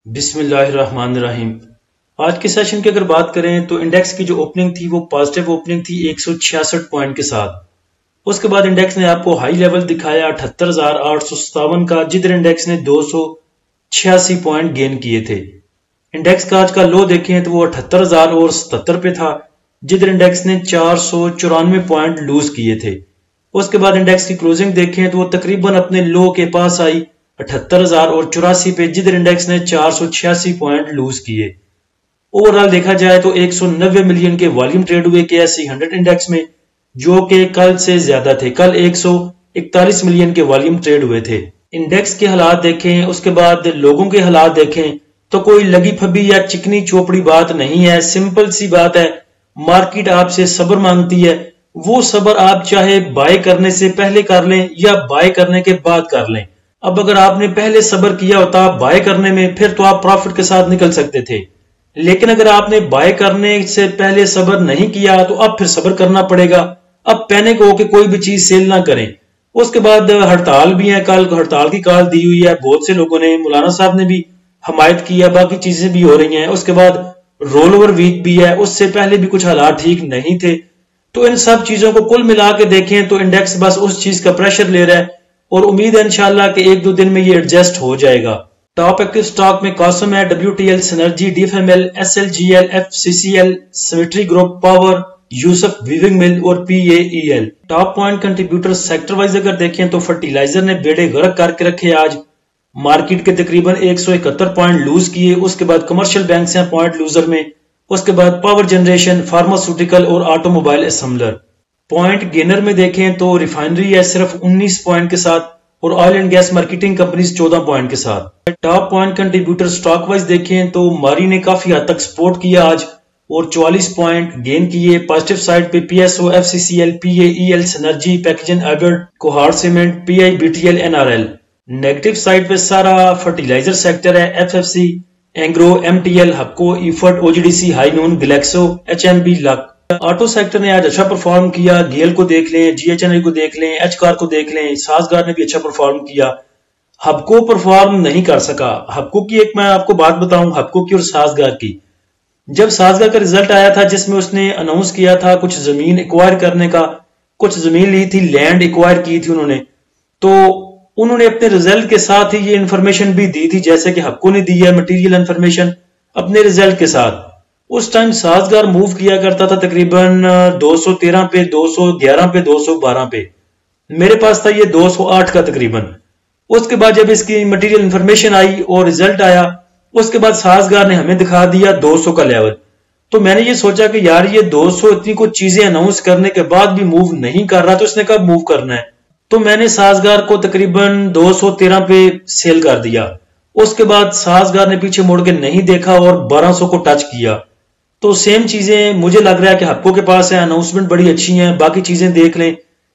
بسم اللہ الرحمن الرحیم۔ آج کے سیشن کی اگر بات کریں تو انڈیکس کی جو اوپننگ تھی وہ پازیٹیو اوپننگ تھی 166 پوائنٹ کے ساتھ۔ اس کے بعد انڈیکس نے آپ کو ہائی لیول دکھایا 78,857 کا، جدھر انڈیکس نے 286 پوائنٹ گین کیے تھے۔ انڈیکس کا آج کا لو دیکھیں تو وہ 78,077 پہ تھا، جدھر انڈیکس نے 494 پوائنٹ لوز کیے تھے۔ اس کے بعد انڈیکس کی کلوزنگ دیکھیں تو وہ تقریباً اپنے لو کے پاس آئی 78,084 پہ، جدھر انڈیکس نے 486 پوائنٹ لوز کیے۔ اوورال دیکھا جائے تو 190 ملین کے والیوم ٹریڈ ہوئے KSE 100 انڈیکس میں، جو کہ کل سے زیادہ تھے۔ کل 141 ملین کے والیوم ٹریڈ ہوئے تھے۔ انڈیکس کے حالات دیکھیں، اس کے بعد لوگوں کے حالات دیکھیں تو کوئی لگی پھبی یا چکنی چوپڑی بات نہیں ہے، سمپل سی بات ہے۔ مارکیٹ آپ سے صبر مانگتی ہے، وہ صبر آپ چاہے بائی کرنے سے پہلے کر لیں یا بائی کرنے کے بعد کر لیں۔ اب اگر آپ نے پہلے صبر کیا ہوتا بائی کرنے میں، پھر تو آپ پروفٹ کے ساتھ نکل سکتے تھے، لیکن اگر آپ نے بائی کرنے سے پہلے صبر نہیں کیا تو اب پھر صبر کرنا پڑے گا۔ اب پینک ہو کہ کوئی بھی چیز سیل نہ کریں۔ اس کے بعد ہڑتال بھی ہے، کل ہڑتال کی کال دی ہوئی ہے بہت سے لوگوں نے، مولانا صاحب نے بھی حمایت کی ہے، باقی چیزیں بھی ہو رہی ہیں۔ اس کے بعد رول اوور ویک بھی ہے، اس سے پہلے بھی کچھ حالات ٹھیک نہیں تھے۔ تو ان سب چیزوں کو کل ملا کے دیکھیں تو انڈیکس بس اس چیز کا پریشر لے رہا ہے، اور امید ہے انشاءاللہ کہ ایک دو دن میں یہ ایڈجسٹ ہو جائے گا۔ ٹاپ ایکٹیو سٹاک میں قاسم ہے، WTL، synergy, DFML، SLGL، FCCL، سویٹری group, power, Yousuf weaving mill اور PAEL۔ Top point contributor sector wise اگر دیکھیں تو فرٹیلائزر نے بیڑے غرق کر کے رکھے، آج مارکیٹ کے تقریباً 171 پوائنٹ لوز کیے۔ اس کے بعد کمرشل بینکس ہیں پوائنٹ لوزر میں، اس کے بعد پاور جنریشن، فارماسوٹیکل اور auto mobile assembler. Point gainer میں دیکھیں تو ریفائنری ہے صرف 19 پوائنٹ کے ساتھ، اور oil and gas marketing companies 14 point کے ساتھ۔ Top point contributor stock wise دیکھیں تو ماری نے کافی حد تک سپورٹ کیا آج، اور 44 پوائنٹ گین کیے۔ پازیٹیو سائڈ پہ PSO، FCCL، PAEL، سنرجی، پیکجن ایبرڈ، Kohat cement, PIBTL، NRL۔ Negative side پہ سارا فرٹیلائزر سیکٹر ہے، FFC، اینگرو، MTL، ہپکو، ایفرٹ، OGDC، Highnoon, Glaxo, HMB، لک۔ آٹو سیکٹر نے آج اچھا پرفارم کیا، GL کو دیکھ لیں، GHNL کو دیکھ لیں، HCAR کو دیکھ لیں، سازگار نے بھی اچھا پرفارم کیا۔ ہپکو پرفارم نہیں کر سکا۔ ہپکو کی ایک میں آپ کو بات بتاؤں، ہپکو کی اور سازگار کی۔ جب سازگار کا رزلٹ آیا تھا جس میں اس نے اناؤنس کیا تھا کچھ زمین ایکوائر کرنے کا، کچھ زمین لی تھی، لینڈ ایکوائر کی تھی انہوں نے، تو انہوں نے اپنے رزلٹ کے ساتھ ہی یہ انفارمیشن بھی دی تھی، جیسے کہ ہپکو نے دی ہے مٹیریل انفارمیشن اپنے رزلٹ کے ساتھ۔ اس ٹائم سازگار موو کیا کرتا تھا تقریباً 213 پہ، 211 پہ، 212 پہ، میرے پاس تھا یہ 208 کا تقریباً۔ اس کے بعد جب اس کی مٹیریل انفارمیشن آئی اور رزلٹ آیا، اس کے بعد سازگار نے ہمیں دکھا دیا 200 کا لیول۔ تو میں نے یہ سوچا کہ یار یہ 200 اتنی کچھ چیزیں اناؤنس کرنے کے بعد بھی موو نہیں کر رہا، تو اس نے کب موو کرنا ہے؟ تو میں نے سازگار کو تقریباً 213 پہ سیل کر دیا۔ اس کے بعد سازگار نے پیچھے مڑ کے نہیں دیکھا اور 1200 کو ٹچ کیا۔ تو سیم چیزیں مجھے لگ رہا ہے کہ ہپکو کے پاس ہے، اناؤنسمنٹ بڑی اچھی ہیں، باقی چیزیں دیکھ لیں،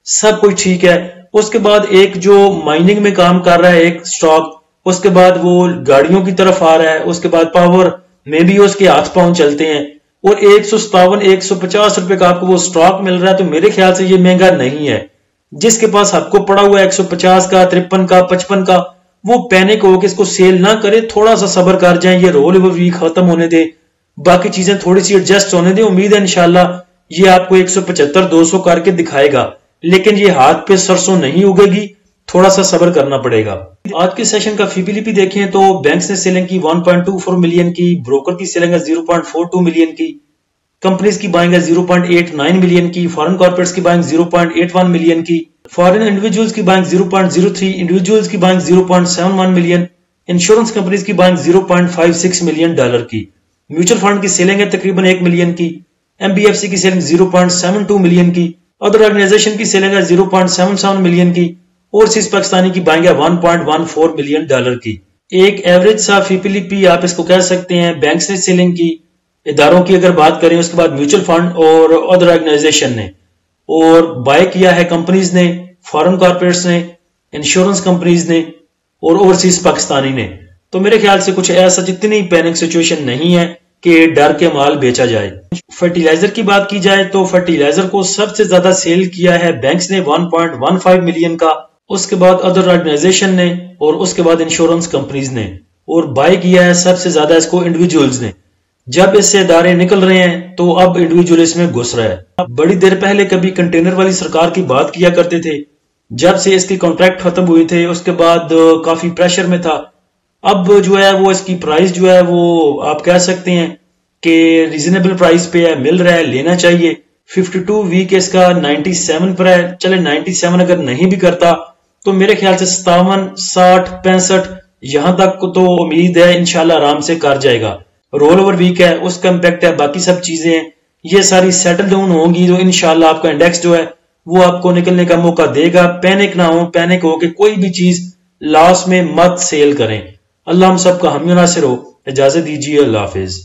سب کچھ ٹھیک ہے۔ اس کے بعد ایک جو مائننگ میں کام کر رہا ہے ایک سٹاک، اس کے بعد وہ گاڑیوں کی طرف آ رہا ہے، اس کے بعد پاور میں بھی اس کے ہاتھ پاؤں چلتے ہیں، اور 157 150 روپے کا آپ کو وہ سٹاک مل رہا ہے، تو میرے خیال سے یہ مہنگا نہیں ہے۔ جس کے پاس ہپکو پڑا ہوا ہے 150 کا، 53 کا، 55 کا، وہ پینک ہو کے اس کو سیل نہ کرے، تھوڑا سا صبر کر جائیں، یہ رول اوور ویک ختم ہونے دے، باقی چیزیں تھوڑی سی ایڈجسٹ ہونے دیں۔ امید ہے انشاءاللہ یہ آپ کو 175 200 کر کے دکھائے گا، لیکن یہ ہاتھ پہ سرسوں نہیں اگے گی، تھوڑا سا صبر کرنا پڑے گا۔ آج کے سیشن کا فی پی لیپی دیکھیں تو بینکس نے سیلنگ کی 1.24 ملین کی، بروکر کی سیلنگ ہے 0.42 ملین کی، کمپنیز کی بائنگ ہے 0.89 ملین کی، فارن کارپوریٹس کی بائنگ 0.81 ملین کی، فارن انڈیویجولز کی بائنگ 0.03، انڈیویجولز کی بائنگ 0.71 ملین، انشورنس کمپنیز کی بائنگ 0.56 ملین ڈالر کی، میوچل فنڈ کی سیلنگ ہے تقریباً 1 ملین کی، MBFC کی سیلنگ 0.72 ملین کی، ادر آرگنائزیشن کی سیلنگ ہے 0.77 ملین کی، اوورسیز پاکستانی کی بائنگ ہے 1.14 ملین ڈالر کی۔ ایک ایوریج سا فی پی لیپی آپ اس کو کہہ سکتے ہیں۔ بینکس نے سیلنگ کی، اداروں کی اگر بات کریں، اس کے بعد میوچل فنڈ اور ادر آرگنائزیشن نے، اور بائی کیا ہے کمپنیز نے، فارن کارپوریٹس نے، انشورنس کمپنیز نے اور اوورسیز پاکستانی نے۔ تو میرے خیال سے کچھ ایسا جتنی پینک سچویشن نہیں ہے کہ ڈر کے مال بیچا جائے۔ فرٹیلائزر کی بات کی جائے تو فرٹیلائزر کو سب سے زیادہ سیل کیا ہے بینکس نے 1.15 ملین کا، اس کے بعد ادر آرگنائزیشن نے، اور اس کے بعد انشورنس کمپنیز نے۔ اور بائی کیا ہے سب سے زیادہ اس کو انڈیویجولز نے. جب اس سے ادارے نکل رہے ہیں تو اب انڈیویجول اس میں گھس رہا ہے. بڑی دیر پہلے کبھی کنٹینر والی سرکار کی بات کیا کرتے تھے، جب سے اس کی کانٹریکٹ ختم ہوئے تھے اس کے بعد کافی پریشر میں تھا. اب جو ہے وہ اس کی پرائز جو ہے وہ آپ کہہ سکتے ہیں کہ ریزنیبل پرائز پہ ہے، مل رہا ہے، لینا چاہیے. 52 ویک اس کا 97 پر ہے. چلے 97 اگر نہیں بھی کرتا تو میرے خیال سے 57 60 65 یہاں تک تو امید ہے انشاءاللہ آرام سے کر جائے گا. رول اوور ویک ہے، اس کا امپیکٹ ہے، باقی سب چیزیں ہیں، یہ ساری سیٹل ڈاؤن ہوں گی تو انشاءاللہ آپ کا انڈیکس جو ہے وہ آپ کو نکلنے کا موقع دے گا. پینک نہ ہو، پینک ہو کہ کوئی بھی چیز لاس میں مت سیل کریں. اللہ ہم سب کا حامی و ناصر ہو. اجازت دیجیے، اللہ حافظ.